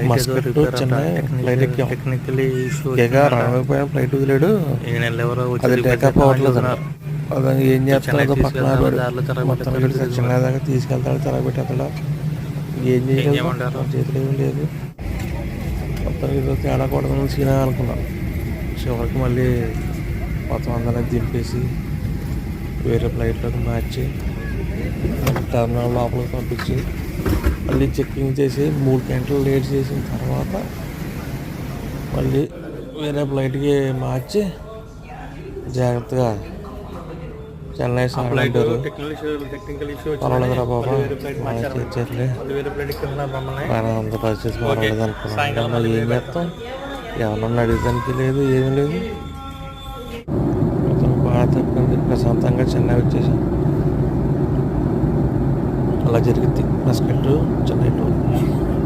Muscat Chennai flight ఎక్కాం. రాకపోయినా flight వదిలేడు, అది takeoff అవ్వట్లేదు. అదని ఏం చేస్తాడో పక్కన మొత్తం చెన్నై దాకా తీసుకెళ్తాడు, తిరగబెట్టేస్తాడు. ఏం చేయగలరు, చేతిలో ఏం లేదు. మొత్తం ఏదో తేడా కొడదని సీనా అనుకున్నాం. చివరికి మళ్ళీ మొత్తం అందరినీ దింపేసి వేరే ఫ్లైట్లోకి మార్చి టర్మినల్ లోపలికి పంపించి మళ్ళీ చెక్కింగ్ చేసి 3 గంటలు లేట్ చేసిన తర్వాత మళ్ళీ వేరే ఫ్లైట్కి మార్చి జాగ్రత్తగా చెన్నై సాగంటారు. పర్వాలేదురా బాబా, చేర్చలే అంత పరిస్థితి పర్వాలేదు అనుకున్నాం. మళ్ళీ ఏం చేస్తాం, ఎవరన్నా అడిగడానికి లేదు, ఏమీ లేదు. మొత్తం బాగా తప్పింది. ప్రశాంతంగా చెన్నై వచ్చేసాం. అలా జరిగింది మస్కట్ చెన్నై టూర్.